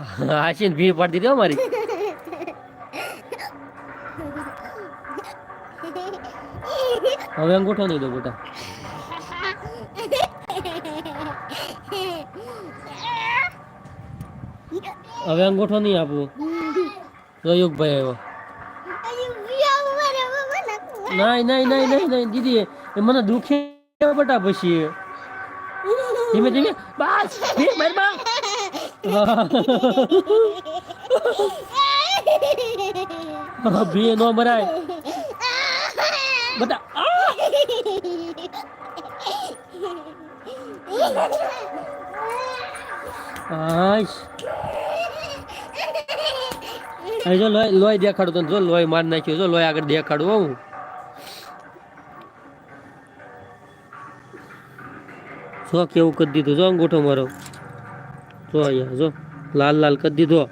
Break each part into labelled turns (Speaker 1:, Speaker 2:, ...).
Speaker 1: આશીન ભી પાડી દીધી મારી. હવે અંગૂઠો નહીં દો બેટા. હવે અંગૂઠો નહીં આપવું. જોયુકભાઈ આવ્યો. નહીં નહીં નહીં નહીં નહીં દીદી એ મને દુખે બેટા પછી. ધીમે ધીમે બસ ભી નો મરાય બેટા. જો લોહી દેખાડું તને. જો લોહી માર નાખ્યું. જો લોહી આગળ દેખાડું હું. જો કેવું કરી દીધું. જો અંગૂઠો મારો. જો અહીંયા જો લાલ લાલ કરી દીધો.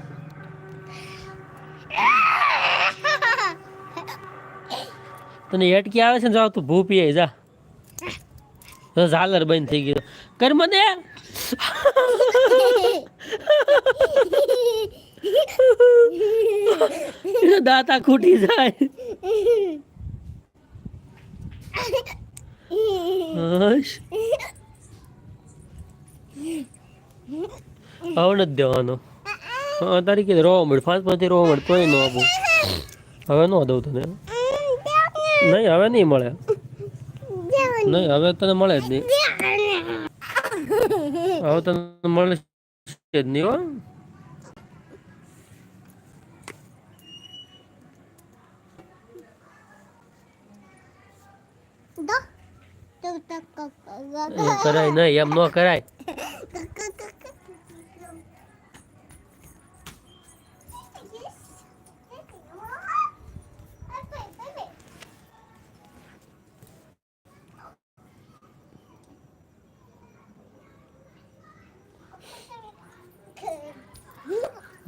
Speaker 1: તને હેટકી આવે છે ને જાવ તું ભૂ પીએ જા. ઝાલર બંધ થઈ ગયો. કર મને દાતા ખૂટી જાય. હવે નથી દેવાનો. હા તારી કીધું રોવા મળે. 5 માંથી રોવા મળે તોય ન આપું. હવે ન દઉં તને. નહીં હવે નહીં મળે. નહીં હવે તને મળે જ નહીં. હવે તને મળે જ નહીં. હો કરાય નહીં. એમ ન કરાય.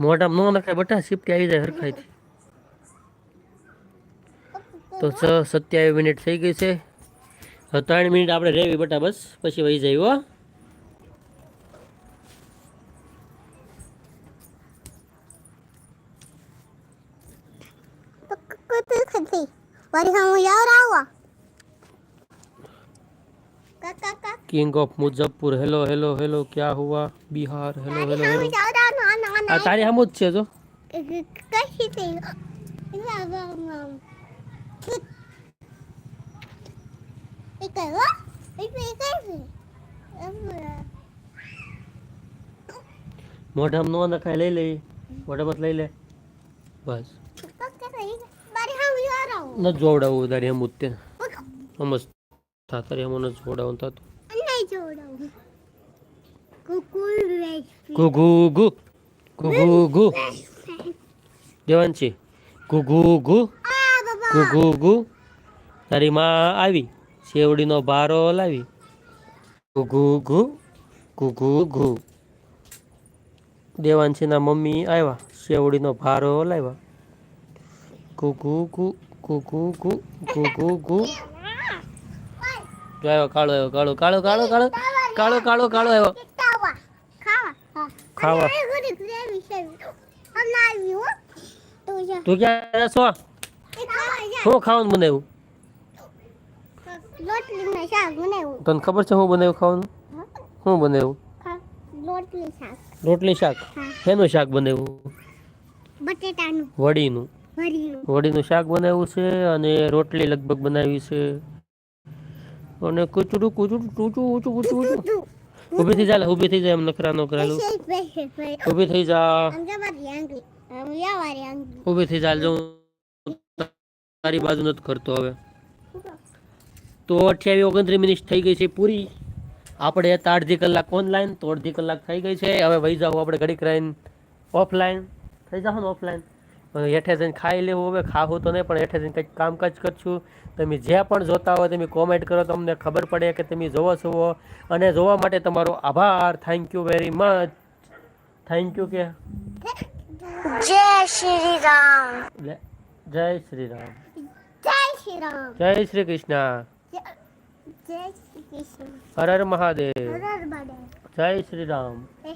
Speaker 1: મોઢામાં ન નખાય બટા. સિફ્ટી આવી જાય હરખાઈથી. તો 27 મિનિટ થઈ ગઈ છે. 3 મિનિટ આપણે રહેવી બટા. બસ પછી વહી જાય. હો king of Muzaffar. Hello hello hello क्या हुआ बिहार. Hello hello hello. आ तारी हम જ છે જો. મોઢામાં નો નખાય. લઈ લે મોઢામાં લઈ લે. બસ ન જોવડાવું તારી હમ ઉત્તે સમજ થા. તારી હમ ન જોવડાવું થતું. ગુગુ ગુ ગુગુ ગુ દેવાંશી ગુગુ ગુ ગુગુ ગુ. તારી માં આવી શેવડીનો ભારો લાવી. ગુગુ ગુ ગુગુ ગુ. દેવાંશીના મમ્મી આવ્યા શેવડીનો ભારો લાવ્યા. ગુગુ ગુ ગુગુ ગુ ગુગુ ગુ. આવ્યો કાળો. આવ્યો કાળો કાળો કાળો કાળો કાળો કાળો કાળો આવ્યો ખાવા. તું ક્યાં છો? શું ખાવાનું બનાવ્યું? તને ખબર છે હું બનાવ્યું ખાવાનું? શું બનાવ્યું? રોટલી શાક. શેનું શાક બનાવ્યું? વડીનું. વડીનું શાક બનાવ્યું છે અને રોટલી લગભગ બનાવી છે. અને કૂચડું કૂચડું ટૂચું ઊંચું ઊંચું ઊંચું. ઊભી થઈ જાય. ઊભી થઈ જાય. એમ નખરા નો કરેલું. ઊભી થઈ જા. ઊભી થઈ જા. જો તારી બાજુ નથી કરતો હવે. તો 28-29 મિનિટ થઈ ગઈ છે પૂરી. આપણે અડધી કલાક ઓનલાઈન તો અડધી કલાક થઈ ગઈ છે. હવે વહી જાવ આપણે ઘડીક રહીને ઓફલાઈન થઈ જાવ ને. ઓફલાઈન હેઠે જઈને ખાઈ લેવું. હવે ખાવું તો નહીં પણ હેઠે જઈને કંઈક કામકાજ કરશું. તમે જે પણ જોતા હોય તમે કોમેન્ટ કરો. તમને ખબર પડે કે તમે જોવો છો. અને જોવા માટે તમારો આભાર. Thank you very much. Thank you. કે
Speaker 2: જય શ્રી રામ.
Speaker 1: જય શ્રી રામ.
Speaker 2: જય શ્રી રામ.
Speaker 1: જય શ્રી કૃષ્ણ.
Speaker 2: જય શ્રી કૃષ્ણ.
Speaker 1: હર હર મહાદેવ.
Speaker 2: હર હર મહાદેવ.
Speaker 1: જય શ્રી રામ.
Speaker 2: જય